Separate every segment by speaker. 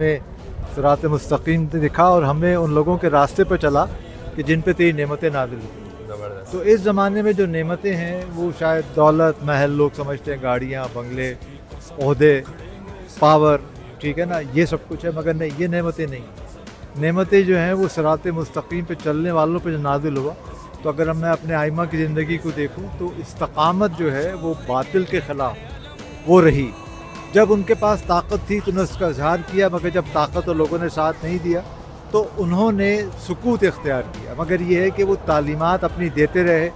Speaker 1: हमें सिरात मुस्तकीम दिखा और हमें उन लोगों के रास्ते पर चला कि जिन पे तेरी नेमतें नाज़िल हुई।
Speaker 2: ज़बरदस्त।
Speaker 1: तो इस ज़माने में जो नेमतें हैं वो शायद दौलत, महल लोग समझते हैं, गाड़ियाँ, बंगले, ओहदे, पावर, ठीक है ना, ये सब कुछ है, मगर नहीं, ये नेमतें नहीं। नेमतें जो हैं वो सिरात मुस्तकीम पे चलने वालों पे जो नाज़िल हुआ। तो अगर मैं अपने आइमा की ज़िंदगी को देखूँ तो इस्तकामत जो है वो बातिल के ख़िलाफ़ वो रही। जब उनके पास ताकत थी तो उन्होंने उसका इजहार किया, मगर जब ताकत और लोगों ने साथ नहीं दिया तो उन्होंने सुकूत इख्तियार किया। मगर ये है कि वो तालीमात अपनी देते रहे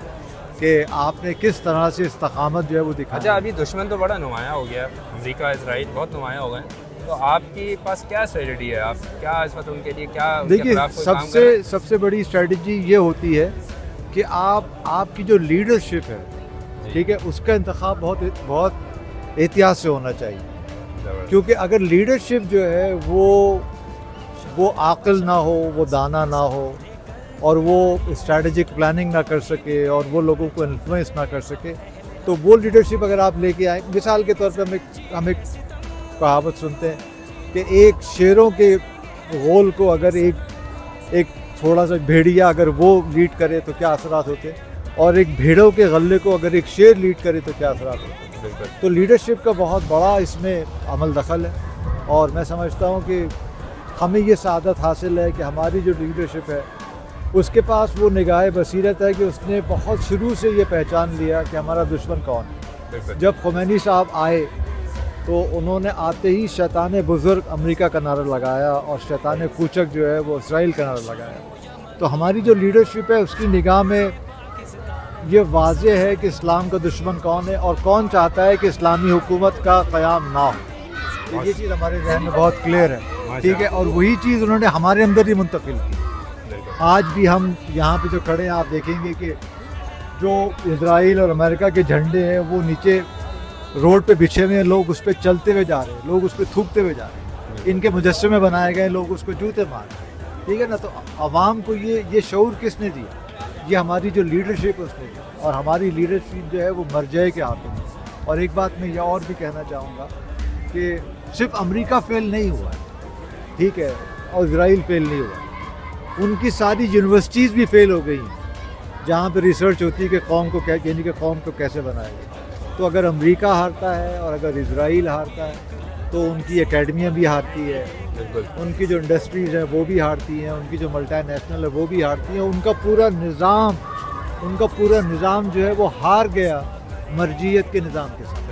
Speaker 1: कि आपने किस तरह से इस्तकामत जो है वो दिखाया।
Speaker 2: अच्छा, अभी दुश्मन तो बड़ा नुमायाँ हो गया, अमेरिका, इजराइल बहुत नुमायाँ हो गए, तो आपके पास क्या स्ट्रेटजी है? आप क्या इस वक्त उनके लिए क्या
Speaker 1: देखिए, सबसे बड़ी स्ट्रेटजी ये होती है कि आपकी जो लीडरशिप है, ठीक है, उसका इंतखाब बहुत एहतियात से होना चाहिए। क्योंकि अगर लीडरशिप जो है वो आक़िल ना हो, वो दाना ना हो और वो स्ट्रैटेजिक प्लानिंग ना कर सके और वो लोगों को इन्फ्लुएंस ना कर सके, तो वो लीडरशिप अगर आप लेके आए, मिसाल के तौर पे हम एक कहावत सुनते हैं कि एक शेरों के गोल को अगर एक थोड़ा सा भेड़िया अगर वो लीड करे तो क्या असरात होते हैं, और एक भेड़ों के गले को अगर एक शेर लीड करे तो क्या असरात होते हैं। तो लीडरशिप का बहुत बड़ा इसमें अमल दखल है, और मैं समझता हूँ कि हमें ये सआदत हासिल है कि हमारी जो लीडरशिप है उसके पास वो निगाह बसीरत है कि उसने बहुत शुरू से ये पहचान लिया कि हमारा दुश्मन कौन है। जब खुमैनी साहब आए तो उन्होंने आते ही शैतान बुज़ुर्ग अमेरिका का नारा लगाया और शैतान कूचक जो है वो इसराइल का नारा लगाया। तो हमारी जो लीडरशिप है उसकी निगाह में ये वाज़ेह है कि इस्लाम का दुश्मन कौन है और कौन चाहता है कि इस्लामी हुकूमत का क़याम ना हो। तो ये चीज़ हमारे ज़हन में बहुत क्लियर है, ठीक है, और वही चीज़ उन्होंने हमारे अंदर ही मुंतकिल की। आज भी हम यहाँ पे जो खड़े हैं, आप देखेंगे कि जो इजराइल और अमेरिका के झंडे हैं वो नीचे रोड पे बिछे हुए हैं, लोग उस पर चलते हुए जा रहे हैं, लोग उस पर थूकते हुए जा रहे हैं, इनके मुजस्समे बनाए गए, लोग उसको जूते मार रहे हैं, ठीक है ना। तो आवाम को ये शऊर किसने दिया? ये हमारी जो लीडरशिप है उसने दी, और हमारी लीडरशिप जो है वो मर्जए के हाथों में। और एक बात मैं यह और भी कहना चाहूँगा कि सिर्फ अमेरिका फेल नहीं हुआ है, ठीक है, और इजराइल फेल नहीं हुआ, उनकी सारी यूनिवर्सिटीज़ भी फेल हो गई हैं जहाँ पे रिसर्च होती है कि कौम को यानी कि कौम को कैसे बनाएगा। तो अगर अमेरिका हारता है और अगर इजराइल हारता है तो उनकी एकेडमियाँ भी हारती है, उनकी जो इंडस्ट्रीज़ हैं वो भी हारती हैं, उनकी जो मल्टीनेशनल है वो भी हारती हैं, उनका पूरा निज़ाम जो है वो हार गया मर्जियत के निज़ाम के साथ।